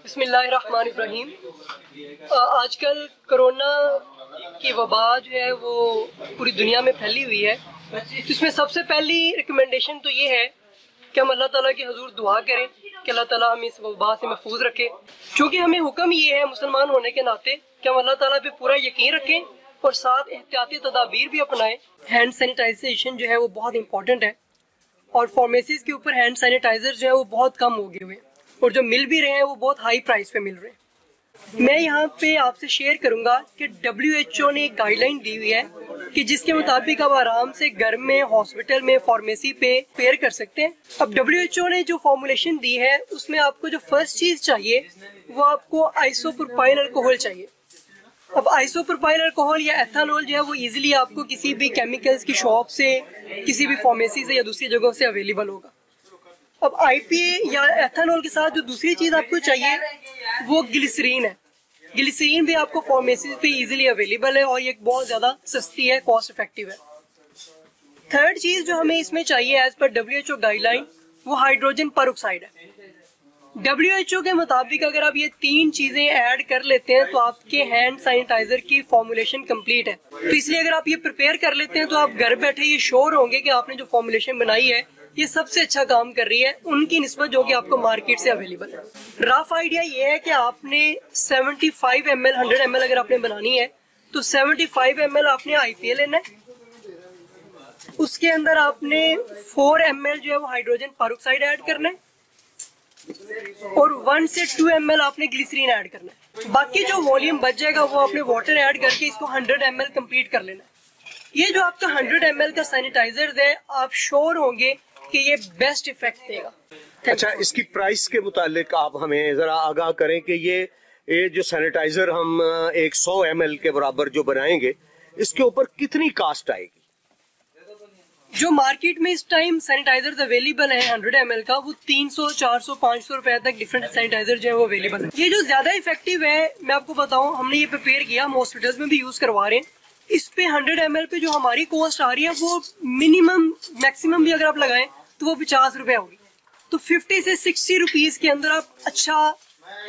बिस्मिल्लाहिर्रहमानिर्रहीम। आजकल कोरोना की वबा जो है वो पूरी दुनिया में फैली हुई है। तो इसमें सबसे पहली रिकमेंडेशन तो ये है कि हम अल्लाह ताला की हुजूर दुआ करें कि अल्लाह ताला हमें इस वबा से महफूज रखे। क्योंकि हमें हुक्म ये है मुसलमान होने के नाते कि हम अल्लाह ताला पे पूरा यकीन रखें और साथ एहतियाती तदाबीर भी अपनाएं। हैंड सैनिटाइजेशन जो है वो बहुत इंपॉर्टेंट है और फार्मेसीज के ऊपर हैंड सैनिटाइजर जो है वो बहुत कम हो गए हुए और जो मिल भी रहे हैं वो बहुत हाई प्राइस पे मिल रहे हैं। मैं यहाँ पे आपसे शेयर करूंगा कि WHO ने एक गाइडलाइन दी हुई है कि जिसके मुताबिक आप आराम से घर में, हॉस्पिटल में, फार्मेसी पे पेयर कर सकते हैं। अब WHO ने जो फॉर्मुलेशन दी है उसमें आपको जो फर्स्ट चीज चाहिए वो आपको आइसोप्रोपाइल अल्कोहल चाहिए। अब आइसोप्रोपाइल अल्कोहल या एथानॉल जो है वो इजीली आपको किसी भी केमिकल्स की शॉप से, किसी भी फार्मेसी से या दूसरी जगहों से अवेलेबल होगा। अब IPA या एथानॉल के साथ जो दूसरी चीज आपको चाहिए वो ग्लिसरीन है। ग्लिसरीन भी आपको फार्मेसी पे इजीली अवेलेबल है और ये बहुत ज्यादा सस्ती है, कॉस्ट इफेक्टिव है। थर्ड चीज जो हमें इसमें चाहिए एज पर WHO गाइडलाइन वो हाइड्रोजन परऑक्साइड है। WHO के मुताबिक अगर आप ये तीन चीजें ऐड कर लेते हैं तो आपके हैंड सैनिटाइजर की फॉर्मुलेशन कंप्लीट है। तो इसलिए अगर आप ये प्रिपेयर कर लेते हैं तो आप घर बैठे ये श्योर होंगे कि आपने जो फॉर्मुलेशन बनाई है ये सबसे अच्छा काम कर रही है उनकी निस्बत जो कि आपको मार्केट से अवेलेबल है। रफ आइडिया ये है कि आपने 75 ml 100 ml अगर आपने बनानी है तो 75 ml आपने IPA लेना है, उसके अंदर आपने 4 ml जो है वो हाइड्रोजन परऑक्साइड ऐड करना है और 1 से 2 ml आपने ग्लिसरीन ऐड करना है। बाकी जो वॉल्यूम बच जाएगा वो आपने वाटर ऐड करके इसको 100 ml कंप्लीट कर लेना है। ये जो आपका 100 ml का सैनिटाइजर है आप श्योर होंगे कि ये बेस्ट इफेक्ट देगा। अच्छा, इसकी प्राइस के मुतालिक आप हमें जरा आगाह करें कि ये जो सैनिटाइजर हम एक 100 ml के बराबर जो बनाएंगे इसके ऊपर कितनी कास्ट आएगी? जो मार्केट में इस टाइम सैनिटाइजर अवेलेबल है 100 ml का वो 300, 400, 500 रुपए तक डिफरेंट सैनिटाइजर जो है वो अवेलेबल है। ये जो ज्यादा इफेक्टिव है मैं आपको बताऊं, हमने ये प्रिपेयर किया, हम हॉस्पिटल्स में भी यूज करवा रहे हैं। इस पे 100 ml पे जो हमारी कॉस्ट आ रही है वो मिनिमम मैक्सिमम भी अगर आप लगाएं तो वो 50 रुपए होगी। तो 50 से 60 रुपीज के अंदर आप अच्छा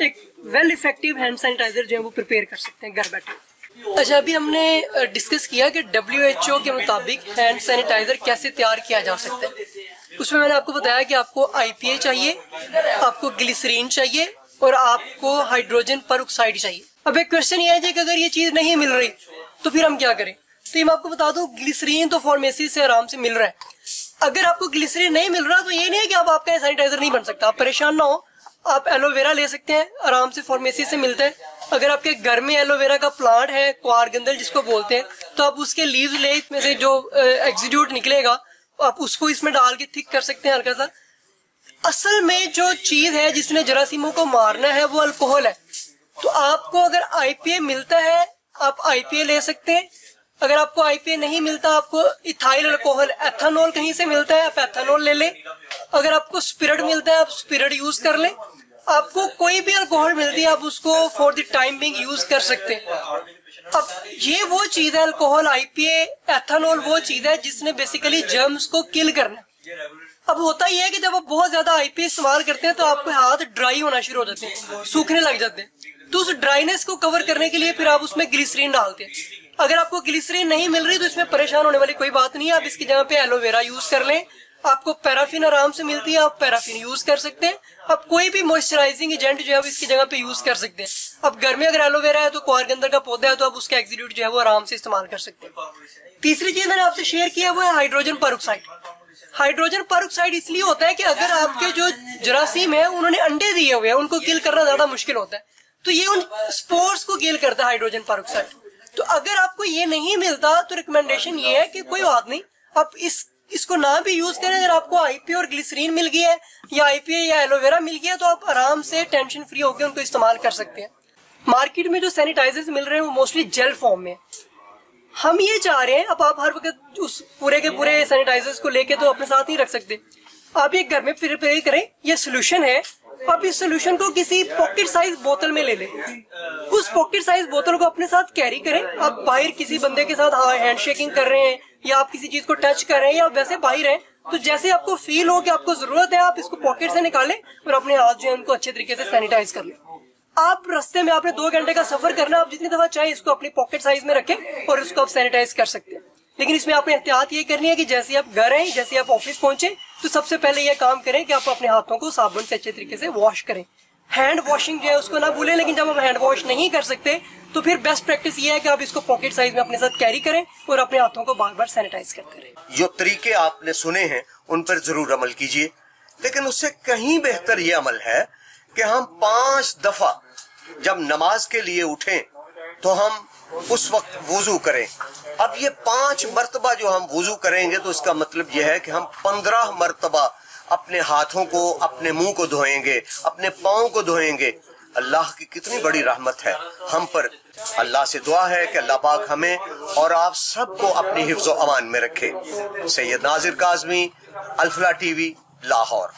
एक वेल इफेक्टिव हैंड सैनिटाइजर जो है वो प्रिपेयर कर सकते हैं घर बैठे। अच्छा, अभी हमने डिस्कस किया कि WHO के मुताबिक हैंड सैनिटाइजर कैसे तैयार किया जा सकता है। उसमें मैंने आपको बताया कि आपको IPA चाहिए, आपको ग्लिसरीन चाहिए और आपको हाइड्रोजन परऑक्साइड चाहिए। अब एक क्वेश्चन ये है कि अगर ये चीज नहीं मिल रही तो फिर हम क्या करें? तो मैं आपको बता दूं ग्लिसरीन तो फार्मेसी से आराम से मिल रहा है। अगर आपको ग्लिसरीन नहीं मिल रहा तो ये नहीं है कि आप आपका सैनिटाइजर नहीं बन सकता। आप परेशान ना हो, आप एलोवेरा ले सकते हैं, आराम से फार्मेसी से मिलता है। अगर आपके घर में एलोवेरा का प्लांट है, क्वारगंदल जिसको बोलते हैं, तो आप उसके लीव्स ले, इसमें से जो एक्सुडेट निकलेगा आप उसको इसमें डाल के थिक कर सकते हैं हल्का सा। असल में जो चीज है जिसने जरासीमों को मारना है वो अल्कोहल है। तो आपको अगर IPA मिलता है आप IPA ले सकते हैं। अगर आपको IPA नहीं मिलता, आपको इथाइल अल्कोहल एथानॉल कहीं से मिलता है, आप एथानॉल ले लें। अगर आपको स्पिरिट मिलता है आप स्पिरिट यूज कर लें। आपको कोई भी अल्कोहल मिलती है आप उसको for the time being use कर सकते हैं। अब ये वो चीज है, अल्कोहल, IPA, एथानॉल वो चीज है जिसने बेसिकली जर्म्स को किल करना है। अब होता ही है कि जब आप बहुत ज्यादा IPA इस्तेमाल करते हैं तो आपके हाथ ड्राई होना शुरू हो जाते हैं, सूखने लग जाते हैं। तो उस ड्राइनेस को कवर करने के लिए फिर आप उसमें ग्लिसरीन डालते हैं। अगर आपको ग्लिसरीन नहीं मिल रही तो इसमें परेशान होने वाली कोई बात नहीं है। आप इसकी जगह पे एलोवेरा यूज कर लें। आपको पैराफिन आराम से मिलती है, आप पैराफिन यूज कर सकते हैं। आप कोई भी मॉइस्चराइजिंग एजेंट जो है वो इसकी जगह पे यूज कर सकते हैं। अब घर में अगर एलोवेरा है तो क्वारगंदल का पौधा है तो आप उसका एक्सुडेट जो है वो आराम से इस्तेमाल कर सकते हैं। तीसरी चीज मैंने आपसे शेयर किया वो है हाइड्रोजन परऑक्साइड। हाइड्रोजन परऑक्साइड इसलिए होता है कि अगर आपके जो जरासीम है उन्होंने अंडे दिए हुए हैं, उनको किल करना ज्यादा मुश्किल होता है, तो ये उन स्पोर्स को किल करता है हाइड्रोजन परऑक्साइड। तो अगर आपको ये नहीं मिलता तो रिकमेंडेशन ये है कि कोई बात नहीं, आप इसको ना भी यूज करें। अगर आपको IPA और ग्लिसरीन मिल गई है या IPA या एलोवेरा मिल गया तो आप आराम से टेंशन फ्री होकर उनको इस्तेमाल कर सकते हैं। मार्केट में जो सैनिटाइजर्स मिल रहे हैं वो मोस्टली जेल फॉर्म में। हम ये चाह रहे हैं, अब आप हर वक्त उस पूरे के पूरे सैनिटाइजर्स को लेके तो अपने साथ नहीं रख सकते। आप ये घर में प्रिपेयर करें, ये सोल्यूशन है। आप इस सोल्यूशन को किसी पॉकेट साइज बोतल में ले लें। उस पॉकेट साइज बोतल को अपने साथ कैरी करें। आप बाहर किसी बंदे के साथ हैंड शेकिंग कर रहे हैं या आप किसी चीज को टच कर रहे हैं या वैसे बाहर हैं, तो जैसे आपको फील हो कि आपको जरूरत है, आप इसको पॉकेट से निकालें और अपने हाथ जो है उनको अच्छे तरीके से सैनिटाइज कर लें। आप रास्ते में आपने 2 घंटे का सफर करना, आप जितनी दफा चाहे इसको अपनी पॉकेट साइज में रखें और इसको आप सैनिटाइज कर सकते हैं। लेकिन इसमें आपने एहतियात ये करनी है कि जैसे आप घर आए, जैसे आप ऑफिस पहुंचे, तो सबसे पहले ये काम करें कि आप अपने हाथों को साबुन से अच्छे तरीके से वॉश करें। हैंड वॉशिंग जो है उसको ना भूलें, लेकिन जब आप हैंड वॉश नहीं कर सकते तो फिर बेस्ट प्रैक्टिस ये है कि आप इसको पॉकेट साइज में अपने साथ कैरी करें और अपने हाथों को बार बार सैनिटाइज करते रहें। जो तरीके आपने सुने हैं उन पर जरूर अमल कीजिए, लेकिन उससे कहीं बेहतर ये अमल है कि हम 5 दफा जब नमाज के लिए उठें तो हम उस वक्त वुजू करें। अब ये 5 मरतबा जो हम वुजू करेंगे तो इसका मतलब यह है कि हम 15 मरतबा अपने हाथों को, अपने मुंह को धोएंगे, अपने पाँव को धोएंगे। अल्लाह की कितनी बड़ी रहमत है हम पर। अल्लाह से दुआ है कि अल्लाह पाक हमें और आप सबको अपनी हिफ्ज़ो अमान में रखे। सैयद नाजिर काज़मी, अल फलाह टीवी, लाहौर।